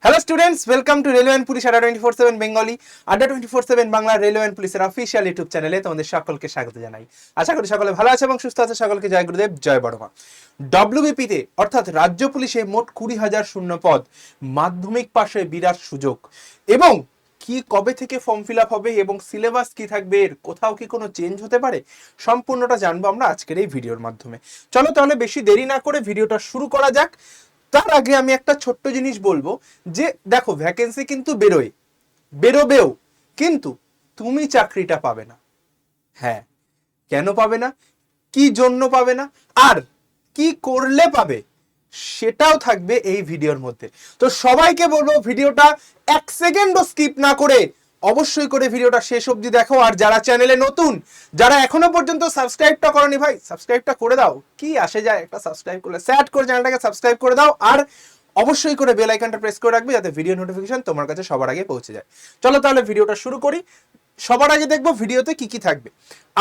Hello students, welcome to railway and police আড্ডা 24/7 Bengali আড্ডা 24/7 Bangla railway and পুলিশের official YouTube চ্যানেলে তোমাদের সকলকে স্বাগত জানাই। আশা করি সকলে ভালো আছে এবং সুস্থ আছে। সকলকে জয় গুরুদেব, জয় বড়মা। ডব্লিউবিপিতে অর্থাৎ রাজ্য পুলিশে মোট 20,000 শূন্য পদ, মাধ্যমিক পাশে বিরাট সুযোগ এবং কি কবে থেকে ফর্ম ফিল আপ হবে এবং সিলেবাস কি থাকবে, এর কোথাও কি কোনো চেঞ্জ হতে পারে, সম্পূর্ণটা জানবো আমরা আজকের এই ভিডিওর মাধ্যমে। চলো তাহলে বেশি দেরি না করে ভিডিওটা শুরু করা যাক। তার আগে আমি একটা ছোট্ট জিনিস বলবো যে দেখো, ভ্যাকেন্সি কিন্তু বেরোবেও, কিন্তু তুমি চাকরিটা পাবে না। হ্যাঁ, কেন পাবে না, কি জন্য পাবে না, আর কি করলে পাবে, সেটাও থাকবে এই ভিডিওর মধ্যে। তো সবাইকে বলবো ভিডিওটা এক সেকেন্ডও স্কিপ না করে অবশ্যই করে ভিডিওটা শেষ অবধি দেখো। আর যারা চ্যানেলে নতুন, যারা এখনো পর্যন্ত সাবস্ক্রাইবটা করনি, ভাই সাবস্ক্রাইবটা করে দাও, কি আসে যায় একটা সাবস্ক্রাইব করলে, স্যাট করে চ্যানেলটাকে সাবস্ক্রাইব করে দাও। আর অবশ্যই করে বেল আইকনটা প্রেস করে রাখবে যাতে ভিডিও নোটিফিকেশন তোমার কাছে সবার আগে পৌঁছে যায়। চলো তাহলে ভিডিওটা শুরু করি। সবার আগে দেখবো ভিডিওতে কি কি থাকবে।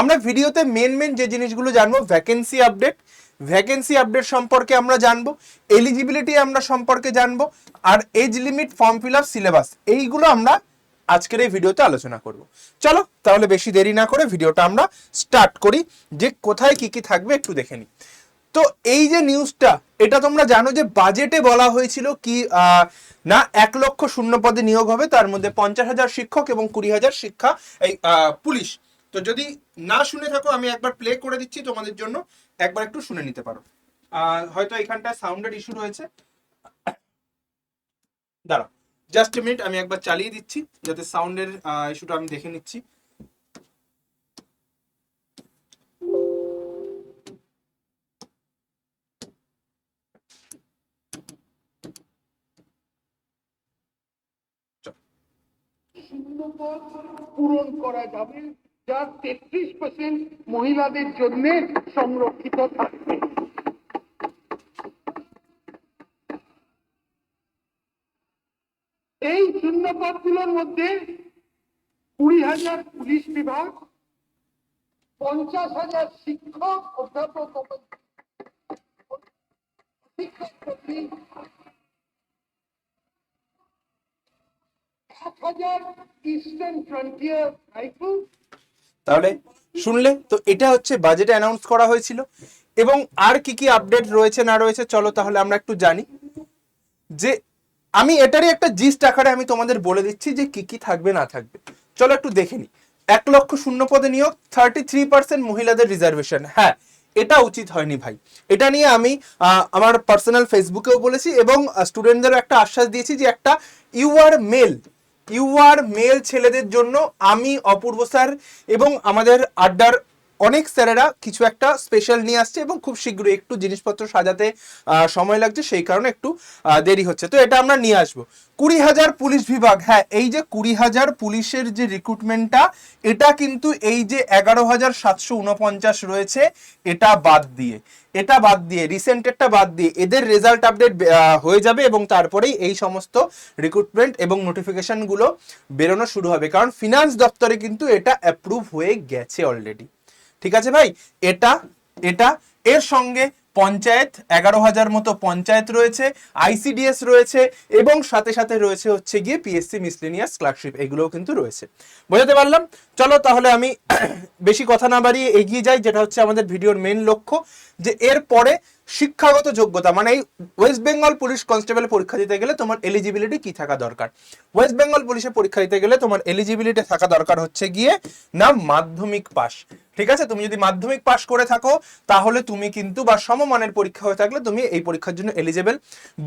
আমরা ভিডিওতে মেন যে জিনিসগুলো জানবো, ভ্যাকেন্সি আপডেট সম্পর্কে আমরা জানবো, এলিজিবিলিটি আমরা সম্পর্কে জানবো, আর age limit, form fill up, syllabus, এইগুলো আমরা আজকের এই ভিডিওতে আলোচনা করব। চলো তাহলে বেশি দেরি না করে ভিডিওটা আমরা স্টার্ট করি। যে কোথায় কি কি থাকবে একটু দেখে নিই। তো এই যে নিউজটা, এটা তোমরা জানো যে বাজেটে বলা হয়েছিল কি না 1 লক্ষ শূন্য পদে নিয়োগ হবে, তার মধ্যে 50,000 শিক্ষক এবং 20,000 শিক্ষা এই পুলিশ। তো যদি না শুনে থাকো আমি একবার প্লে করে দিচ্ছি তোমাদের জন্য, একবার একটু শুনে নিতে পারো। হয়তো এখানটা সাউন্ডের ইস্যু রয়েছে, দাঁড়াও জাস্ট এ মিনিট, আমি একবার চালিয়ে দিচ্ছি যাতে সাউন্ডের ইস্যুটা আমি দেখে নিচ্ছি। শূন্যপদ পূরণ করা যাবে, যা 33% মহিলাদের জন্য সংরক্ষিত থাকবে। এই শূন্যপদগুলোর মধ্যে 20,000 পুলিশ বিভাগ, 50,000 শিক্ষক, অধ্যাপক, শিক্ষককর্মী, 1,000 ইস্টার্ন ফ্রন্টিয়ার রাইফেল। তাহলে শুনলে তো, এটা হচ্ছে বাজেটে অ্যানাউন্স করা হয়েছিল। এবং আর কি কি আপডেট রয়েছে না রয়েছে, চলো তাহলে আমরা একটু জানি। যে আমি এটারই একটা জিস্ট আকারে আমি তোমাদের বলে দিচ্ছি যে কি কি থাকবে না থাকবে। চলো একটু দেখে নি। 1 লক্ষ শূন্য পদে নিয়োগ, 33% মহিলাদের রিজার্ভেশন। হ্যাঁ, এটা উচিত হয়নি ভাই। এটা নিয়ে আমি আমার পার্সোনাল ফেসবুকেও বলেছি এবং স্টুডেন্টদেরও একটা আশ্বাস দিয়েছি যে একটা ইউ আর মেল ছেলেদের জন্য আমি, অপূর্ব স্যার এবং আমাদের আড্ডার অনেক স্যারেরা কিছু একটা স্পেশাল নিয়ে আসছে এবং খুব শীঘ্রই একটু জিনিসপত্র সাজাতে সময় লাগছে, সেই কারণে একটু দেরি হচ্ছে। তো এটা আমরা নিয়ে আসবো। 20,000 পুলিশ বিভাগ, হ্যাঁ এই যে 20,000 পুলিশের যে রিক্রুটমেন্টটা, এটা কিন্তু এই যে 11,749 রয়েছে, এটা বাদ দিয়ে রিসেন্টেরটা বাদ দিয়ে এদের রেজাল্ট আপডেট হয়ে যাবে এবং তারপরেই এই সমস্ত রিক্রুটমেন্ট এবং নোটিফিকেশনগুলো বেরোনো শুরু হবে। কারণ ফিনান্স দপ্তরে কিন্তু এটা অ্যাপ্রুভ হয়ে গেছে অলরেডি। ঠিক আছে ভাই, এটা এর সঙ্গে পঞ্চায়েত, 11,000 মতো পঞ্চায়েত রয়েছে, আইসিডিএস রয়েছে এবং সাথে সাথে রয়েছে হচ্ছে গিয়ে পিএসসি মিসলেনিয়াস ক্লার্কশিপ, এগুলোও কিন্তু রয়েছে। বোঝাতে পারলাম? চলো তাহলে আমি বেশি কথা না বাড়িয়ে এগিয়ে যাই, যেটা হচ্ছে আমাদের ভিডিওর মেন লক্ষ্য। যে এর পরে শিক্ষাগত যোগ্যতা, মানে এই ওয়েস্ট বেঙ্গল পুলিশ কনস্টেবল পরীক্ষা দিতে গেলে তোমার এলিজিবিলিটি কি থাকা দরকার। ওয়েস্ট বেঙ্গল পুলিশে পরীক্ষা দিতে গেলে তোমার এলিজিবিলিটি থাকা দরকার হচ্ছে গিয়ে না মাধ্যমিক পাস। ঠিক আছে, তুমি যদি মাধ্যমিক পাস করে থাকো তাহলে তুমি কিন্তু, বা সমমানের পরীক্ষা হয়ে থাকলে তুমি এই পরীক্ষার জন্য এলিজিবল।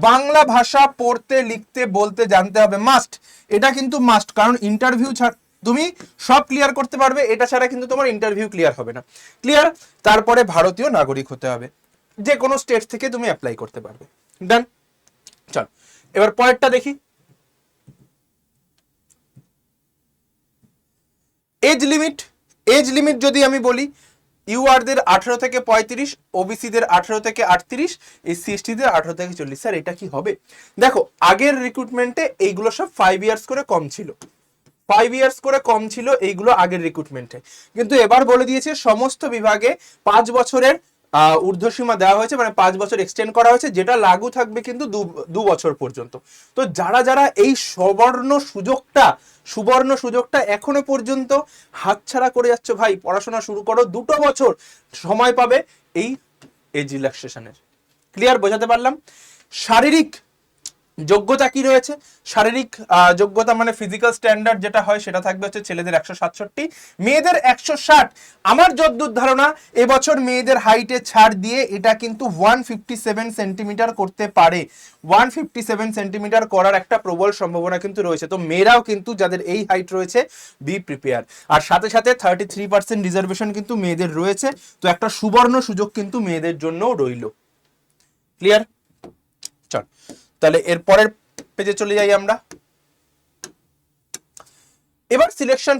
বাংলা ভাষা পড়তে, লিখতে, বলতে জানতে হবে, মাস্ট। এটা কিন্তু মাস্ট, কারণ ইন্টারভিউ ছাড়া তুমি সব ক্লিয়ার করতে পারবে, এটা ছাড়া কিন্তু তোমার ইন্টারভিউ ক্লিয়ার হবে না। ক্লিয়ার? তারপরে ভারতীয় নাগরিক হতে হবে, যে কোনো স্টেট থেকে তুমি অ্যাপ্লাই করতে পারবে। ডান। চল এবার পরেরটা দেখি। এজ লিমিট যদি আমি বলি, ইউআরদের 18 থেকে 35, ওবিসিদের 18 থেকে 38, এসসি এসটিদের 18 থেকে 40। স্যার এটা কি হবে? দেখো, আগের রিক্রুটমেন্টে এইগুলো সব 5 ইয়ার্স করে কম ছিল, 5 ইয়ার্স করে কম ছিল এইগুলো আগের রিক্রুটমেন্টে, কিন্তু এবার বলে দিয়েছে সমস্ত বিভাগে 5 বছরের ঊর্ধ্বসীমা দেওয়া হয়েছে, মানে 5 বছর এক্সটেন্ড করা হয়েছে, যেটা লাগু থাকবে কিন্তু 2 বছর পর্যন্ত। তো যারা যারা এই সুবর্ণ সুযোগটা এখনো পর্যন্ত হাতছাড়া করে যাচ্ছ, ভাই পড়াশোনা শুরু করো, 2 বছর সময় পাবে এই এজ রিল্যাক্সেশনের। ক্লিয়ার, বোঝাতে পারলাম? শারীরিক যোগ্যতা কি রয়েছে? শারীরিক যোগ্যতা মানে ফিজিক্যাল স্ট্যান্ডার্ড যেটা হয় সেটা থাকবে হচ্ছে ছেলেদের 167, মেয়েদের 160। আমার যতদূর ধারণা এবছর মেয়েদের হাইটে ছাড় দিয়ে এটা কিন্তু 157 সেন্টিমিটার করতে পারে। 157 সেন্টিমিটার করার একটা প্রবল সম্ভাবনা কিন্তু রয়েছে। তো মেয়েরাও কিন্তু যাদের এই হাইট রয়েছে, বি প্রিপেয়ার। আর সাথে সাথে 33% রিজার্ভেশন কিন্তু মেয়েদের রয়েছে। তো একটা সুবর্ণ সুযোগ কিন্তু মেয়েদের জন্যও রইল। ক্লিয়ার? চল তাহলে এর পরের পেজে চলে যাই আমরা। এবার সিলেকশন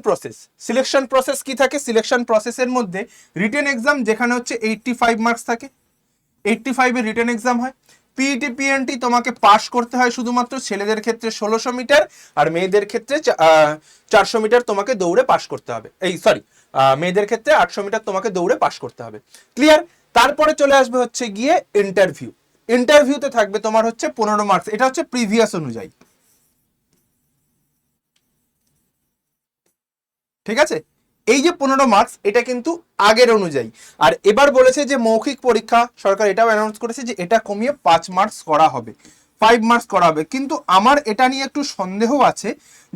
প্রসেস কি থাকে? সিলেকশন প্রসেসের মধ্যে রিটেন এক্সাম, যেখানে হচ্ছে 85 মার্কস থাকে, 85 এর রিটেন এক্সাম হয়। পিইটি পিএনটি তোমাকে পাস করতে হয় শুধুমাত্র, ছেলেদের ক্ষেত্রে 1600 মিটার আর মেয়েদের ক্ষেত্রে 400 মিটার তোমাকে দৌড়ে পাস করতে হবে। মেয়েদের ক্ষেত্রে 800 মিটার তোমাকে দৌড়ে পাস করতে হবে। ক্লিয়ার? তারপরে চলে আসবে হচ্ছে গিয়ে ইন্টারভিউতে থাকবে তোমার হচ্ছে 15 মার্কস। এটা হচ্ছে প্রিভিয়াস অনুযায়ী, ঠিক আছে? এই যে 15 মার্কস, এটা কিন্তু আগের অনুযায়ী। আর এবার বলেছে যে মৌখিক পরীক্ষা, সরকার এটাও অ্যানাউন্স করেছে যে এটা কমিয়ে 5 মার্কস করা হবে, 5 মার্কস করা হবে। কিন্তু আমার এটা নিয়ে একটু সন্দেহ আছে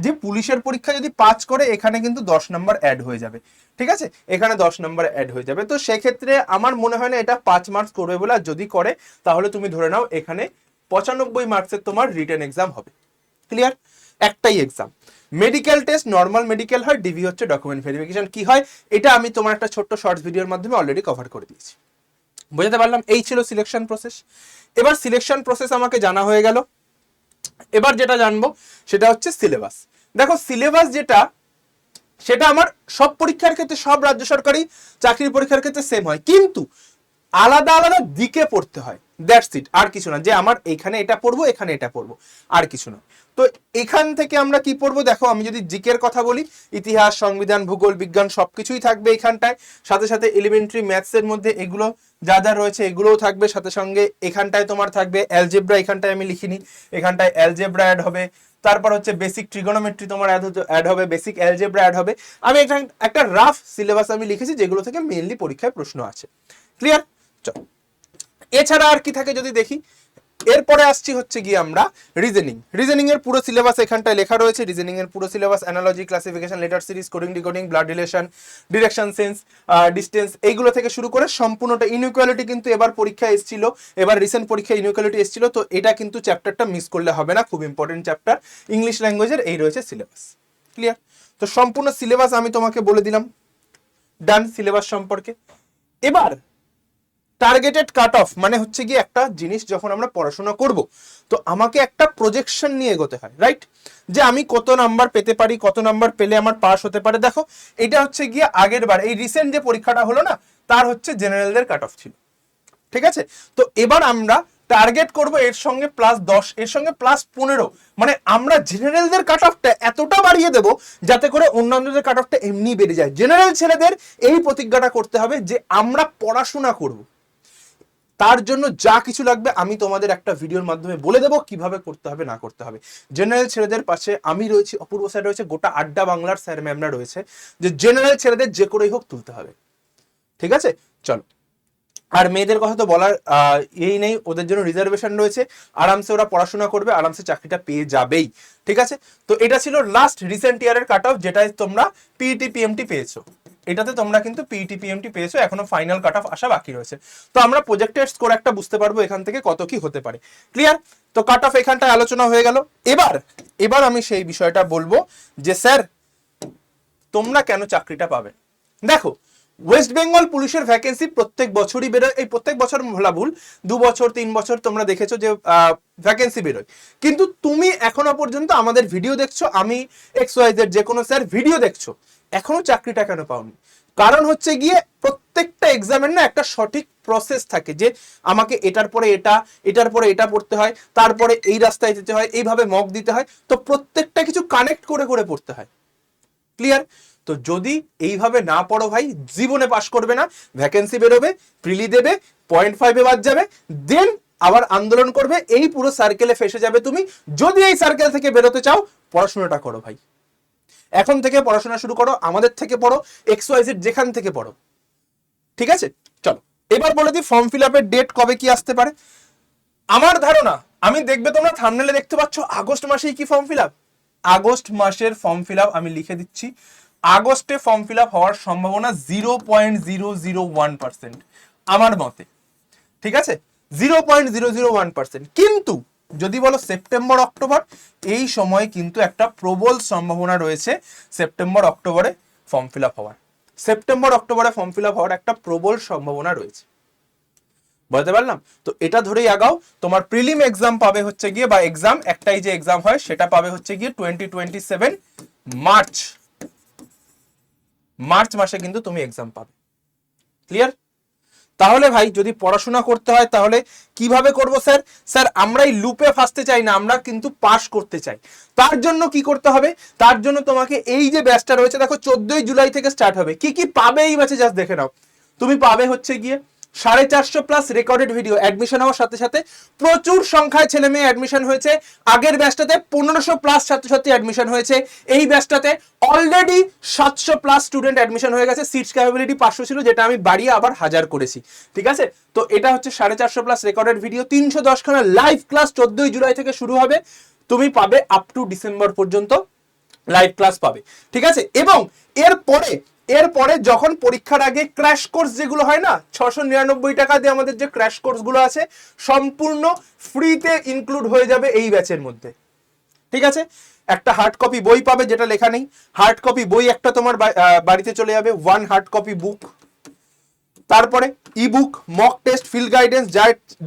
যে পুলিশের পরীক্ষা যদি 5 করে, এখানে কিন্তু 10 নম্বর অ্যাড হয়ে যাবে, ঠিক আছে? এখানে 10 নম্বর অ্যাড হয়ে যাবে। তো সেক্ষেত্রে আমার মনে হয় না এটা 5 মার্কস করবে বলে। আর যদি করে তাহলে তুমি ধরে নাও এখানে 95 মার্কসের তোমার রিটেন এক্সাম হবে। ক্লিয়ার? একটাই exam. Medical test normal medical হয়, ডিভি হচ্ছে ডকুমেন্ট ভেরিফিকেশন। কি হয় এটা আমি তোমার একটা ছোট্ট শর্টস ভিডিওর মাধ্যমে অলরেডি কভার করে দিয়েছি। বুঝতে পারলাম? এই ছিল সিলেকশন প্রসেস। এবার সিলেকশন প্রসেস আমাকে জানা হয়ে গেল। এবার যেটা জানবো সেটা হচ্ছে সিলেবাস। দেখো সিলেবাস যেটা, সেটা আমার সব পরীক্ষার ক্ষেত্রে, সব রাজ্য সরকারি চাকরির পরীক্ষার ক্ষেত্রে সেম হয়, কিন্তু আলাদা আলাদা দিকে পড়তে হয়। দ্যাটস ইট, আর কিছু না। যে আমার এখানে এটা পড়বো, এখানে এটা পড়বো, আর কিছু না। তো এখান থেকে আমরা কি পড়বো? দেখো আমি যদি জিকের কথা বলি, ইতিহাস, সংবিধান, ভূগোল, বিজ্ঞান সবকিছুই থাকবে এখানটায়। সাথে সাথে এলিমেন্টারি ম্যাথস এর মধ্যে এগুলো যা যা রয়েছে এগুলোও থাকবে। সাথে সঙ্গে এখানটায় তোমার থাকবে অ্যালজেব্রা, এখানটায় আমি লিখিনি, এখানটায় অ্যালজেব্রা অ্যাড হবে। তারপর হচ্ছে বেসিক ট্রিগোনোমেট্রি তোমার অ্যাড হবে, বেসিক অ্যালজেব্রা অ্যাড হবে। আমি একটা রাফ সিলেবাস আমি লিখেছি যেগুলো থেকে মেইনলি পরীক্ষায় প্রশ্ন আছে। ক্লিয়ার? চল, এছাড়া আর কি থাকে যদি দেখি। এরপরে আসছি হচ্ছে গিয়ে আমরা রিজনিং এর পুরো সিলেবাস এখানটায় লেখা রয়েছে। রিজনিং এর পুরো syllabus analogy, classification, letter series, coding, decoding, blood relation, direction sense, distance, এইগুলো থেকে শুরু করে সম্পূর্ণটা। ইনইকুয়ালিটি কিন্তু এবার পরীক্ষায় এসেছিল, এবার রিসেন্ট পরীক্ষায় ইনইকুয়ালিটি এসেছিল। তো এটা কিন্তু চ্যাপ্টারটা মিস করলে হবে না, খুব ইম্পর্টেন্ট চ্যাপ্টার। ইংলিশ ল্যাঙ্গুয়েজের এই রয়েছে সিলেবাস। ক্লিয়ার? তো সম্পূর্ণ সিলেবাস আমি তোমাকে বলে দিলাম, ডান সিলেবাস সম্পর্কে। এবার টার্গেটেড কাট অফ মানে হচ্ছে গিয়ে একটা জিনিস যখন আমরা পড়াশোনা করব, তো আমাকে একটা প্রজেকশন নিয়ে এগোতে হয়, রাইট? যে আমি কত নাম্বার পেতে পারি, কত নাম্বার পেলে আমার পাস হতে পারে। দেখো এটা হচ্ছে গিয়ে আগের বার এই রিসেন্ট যে পরীক্ষাটা হলো না, তার হচ্ছে জেনারেলদের কাট অফ ছিল, ঠিক আছে? তো এবার আমরা টার্গেট করব এর সঙ্গে +10, এর সঙ্গে +15, মানে আমরা জেনারেলদের কাট অফটা এতটা বাড়িয়ে দেব যাতে করে অন্যান্যদের কাট অফটা এমনি বেড়ে যায়। জেনারেল ছেলেদের এই প্রতিজ্ঞাটা করতে হবে যে আমরা পড়াশোনা করব, তার জন্য যা কিছু লাগবে আমি তোমাদের একটা ভিডিওর মাধ্যমে বলে দেবো কিভাবে করতে হবে না করতে হবে। জেনারেল ছেলেদের পাশে আমি রয়েছি, অপূর্ব স্যার রয়েছে, গোটা আড্ডা বাংলার স্যার ম্যামরা রয়েছে, যে জেনারেল ছেলেদের যে করেই হোক তুলতে হবে। ঠিক আছে, চলো। আর মেয়েদের কথা তো বলার এই নেই, ওদের জন্য রিজার্ভেশন রয়েছে, আরামসে ওরা পড়াশোনা করবে, আরামসে চাকরিটা পেয়ে যাবেই। ঠিক আছে, তো এটা ছিল লাস্ট রিসেন্ট ইয়ারের কাট অফ, যেটাই তোমরা পিইটি পিএমটি পেয়েছো। এটাতে তোমরা কিন্তু পিইটি পিএমটি পেয়েছো, এখনো ফাইনাল কাট অফ আসা বাকি রয়েছে। তো আমরা প্রজেক্টেড স্কোর একটা বুঝতে পারবো এখান থেকে কত কি হতে পারে। ক্লিয়ার? তো কাট অফ এখানটায় আলোচনা হয়ে গেল। এবার আমি সেই বিষয়টা বলবো যে স্যার তোমরা কেন চাকরিটা পাবে। দেখো, ওয়েস্ট বেঙ্গল পুলিশের ভ্যাকেন্সি প্রত্যেক বছরই বেরোয়। এই প্রত্যেক বছর ভোলা ভুল, 2 বছর 3 বছর তোমরা দেখেছো যে ভ্যাকেন্সি বেরোয়, কিন্তু তুমি এখনো পর্যন্ত আমাদের ভিডিও দেখছো, আমি XYZ যে কোনো স্যার ভিডিও দেখছো, এখনো চাকরিটা কেন পাওনি? কারণ হচ্ছে গিয়ে প্রত্যেকটা এক্সামের না একটা সঠিক প্রসেস থাকে, যে আমাকে এটার পরে এটা, এটার পরে এটা পড়তে হয়, তারপরে এই রাস্তায় যেতে হয়, এইভাবে মক দিতে হয়। তো প্রত্যেকটা কিছু কানেক্ট করে করে পড়তে হয়। ক্লিয়ার? তো যদি এইভাবে না পড়ো ভাই, জীবনে পাস করবে না। ভ্যাকেন্সি বেরোবে, প্রিলি দেবে, 0.5 বাদ যাবে, দেন আবার আন্দোলন করবে, এই পুরো সার্কেলে ফেসে যাবে তুমি। যদি এই সার্কেল থেকে বেরোতে চাও, পড়াশোনাটা করো ভাই, এখন থেকে পড়াশোনা শুরু করো, আমাদের থেকে পড়ো, XYZ যেখান থেকে পড়ো, ঠিক আছে? চলো এবার বলে দিই ফর্ম ফিল আপের ডেট কবে কি আসতে পারে। আমার ধারণা, আমি দেখবে তোমরা থাম্বনেলে দেখতে পাচ্ছ আগস্ট মাসেই কি ফর্ম ফিল আপ, আগস্ট মাসের ফর্ম ফিল আপ আমি লিখে দিচ্ছি, আগস্টে ফর্ম ফিল আপ হওয়ার সম্ভাবনা 0.001% আমার মতে, ঠিক আছে? 0.001%। কিন্তু যদি বলো সেপ্টেম্বর অক্টোবর, এই সময় কিন্তু একটা প্রবল সম্ভাবনা রয়েছে সেপ্টেম্বর অক্টোবরে ফর্ম ফিল আপ হওয়ার, সেপ্টেম্বর অক্টোবরে ফর্ম ফিল আপ হওয়ার একটা প্রবল সম্ভাবনা রয়েছে, বুঝতে পারলাম? তো এটা ধরেই আগাও। তোমার প্রিলিম এক্সাম পাবে হচ্ছে গিয়ে, বা এক্সাম একটাই যে এক্সাম হয় সেটা পাবে হচ্ছে গিয়ে 2027 মার্চ মাসে কিন্তু তুমি এক্সাম পাবে, ক্লিয়ার? তাহলে ভাই যদি পড়াশোনা করতে হয় তাহলে কিভাবে করব স্যার? স্যার আমরা এই লুপে ফাঁসতে চাই না, আমরা কিন্তু পাস করতে চাই। তার জন্য কি করতে হবে? তার জন্য তোমাকে এই যে ব্যাচটা রয়েছে, দেখো 14 জুলাই থেকে স্টার্ট হবে। কি কি পাবে এই ব্যাচে জাস্ট দেখে নাও। তুমি পাবে হচ্ছে গিয়ে 450+ রেকর্ডেড ভিডিও, অ্যাডমিশন হওয়ার সাথে সাথে প্রচুর সংখ্যায় ছেলে মেয়ে অ্যাডমিশন হয়েছে। আগের ব্যাচটাতে 1500+ ছাত্রছাত্রী অ্যাডমিশন হয়েছে, এই ব্যাচটাতে অলরেডি 700+ স্টুডেন্ট অ্যাডমিশন হয়ে গেছে। সিটস ক্যাপাবিলিটি 500 ছিল, যেটা আমি বাড়িয়ে আবার 1000 করেছি, ঠিক আছে? তো এটা হচ্ছে 450+ রেকর্ডেড ভিডিও, 310 খানা লাইভ ক্লাস 14 জুলাই থেকে শুরু হবে। তুমি পাবে আপ টু ডিসেম্বর পর্যন্ত লাইভ ক্লাস পাবে, ঠিক আছে? এবং এরপরে যখন পরীক্ষার আগে ক্র্যাশ কোর্স যেগুলো হয় না, 699 টাকা দিয়ে আমাদের যে ক্র্যাশ কোর্স গুলো আছে সম্পূর্ণ ফ্রিতে ইনক্লুড হয়ে যাবে এই ব্যাচের মধ্যে, ঠিক আছে? একটা হার্ড কপি বই পাবে যেটা লেখা নেই, হার্ড কপি বই একটা তোমার বাড়িতে চলে যাবে, 1 হার্ড কপি বুক, তারপরে ebook, mock test, field guidance,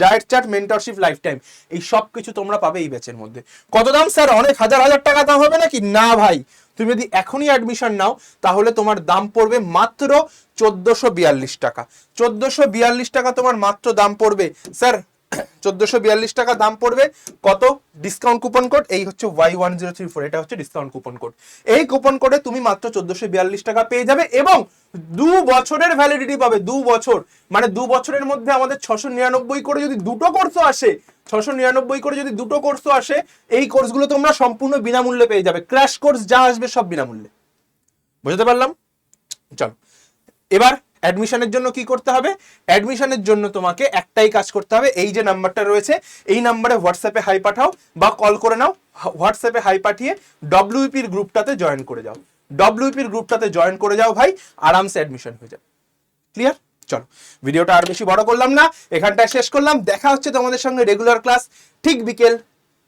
diet chart, mentorship, life time, এই সব কিছু তোমরা পাবে এই ব্যাচের মধ্যে। কত দাম স্যার? অনেক হাজার হাজার টাকা দাম হবে নাকি? না ভাই, তুমি যদি এখনই অ্যাডমিশন নাও তাহলে তোমার দাম পড়বে মাত্র 1442 টাকা। 1442 টাকা তোমার মাত্র দাম পড়বে স্যার, 1442 টাকা দাম পড়বে। কত ডিসকাউন্ট কুপন কোড? এই হচ্ছে Y1034, এটা হচ্ছে ডিসকাউন্ট কুপন কোড। এই কুপন কোডে তুমি মাত্র 1442 টাকা পেয়ে যাবে এবং 2 বছরের ভ্যালিডিটি পাবে। 2 বছর মানে 2 বছরের মধ্যে আমাদের 699 করে যদি দুটো কোর্সও আসে, 699 করে যদি দুটো কোর্সও আসে, এই কোর্সগুলো তোমরা সম্পূর্ণ বিনামূল্যে পেয়ে যাবে। ক্র্যাশ কোর্স যা আসবে সব বিনামূল্যে, বুঝতে পারলাম? চলো এবার অ্যাডমিশনের জন্য কি করতে হবে? অ্যাডমিশনের জন্য তোমাকে একটাই কাজ করতে হবে, এই যে নাম্বারটা রয়েছে এই নাম্বারে হোয়াটসঅ্যাপে হাই পাঠাও বা কল করে নাও। হোয়াটসঅ্যাপে হাই পাঠিয়ে ডব্লিউপির গ্রুপটাতে জয়েন করে যাও, ডব্লিউপির গ্রুপটাতে জয়েন করে যাও ভাই, আরামসে অ্যাডমিশন হয়ে যাবে, ক্লিয়ার? চলো ভিডিওটা আর বেশি বড় করলাম না, এখানটায় শেষ করলাম। দেখা হচ্ছে তোমাদের সঙ্গে রেগুলার ক্লাস ঠিক বিকেল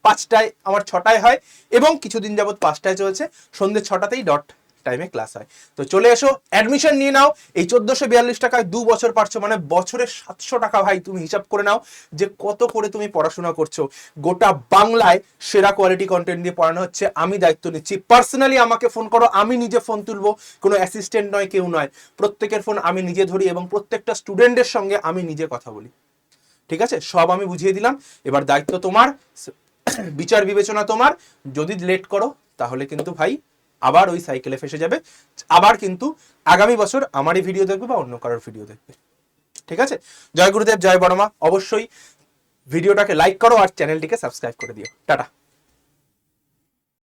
5টায়, আমার 6টায় হয় এবং কিছুদিন যাবত 5টায় চলছে, সন্ধ্যে 6টাতেই ডট টাইমে ক্লাস হয়। তো চলে এসো, অ্যাডমিশন নিয়ে নাও। এই 1442 টাকায় 2 বছর পারছো, মানে বছরে 700 টাকা ভাই। তুমি হিসাব করে নাও যে কত করে তুমি পড়াশোনা করছো। গোটা বাংলায় সেরা কোয়ালিটি কন্টেন্ট দিয়ে পড়ানো হচ্ছে, আমি দায়িত্ব নিচ্ছি। পার্সোনালি আমাকে ফোন করো, আমি নিজে ফোন তুলবো, কোনো অ্যাসিস্ট্যান্ট নয়, কেউ নয়, প্রত্যেকের ফোন আমি নিজে ধরি এবং প্রত্যেকটা স্টুডেন্টের সঙ্গে আমি নিজে কথা বলি, ঠিক আছে? সব আমি বুঝিয়ে দিলাম। এবার দায়িত্ব তোমার, বিচার বিবেচনা তোমার। যদি লেট করো তাহলে কিন্তু ভাই আবার ওই সাইকেলে ফেসে যাবে, আবার কিন্তু আগামী বছর আমারই ভিডিও দেখবে বা অন্য কারোর ভিডিও দেখবে, ঠিক আছে? জয় গুরুদেব, জয় বড়মা। অবশ্যই ভিডিওটাকে লাইক করো আর চ্যানেলটিকে সাবস্ক্রাইব করে দিও। টাটা।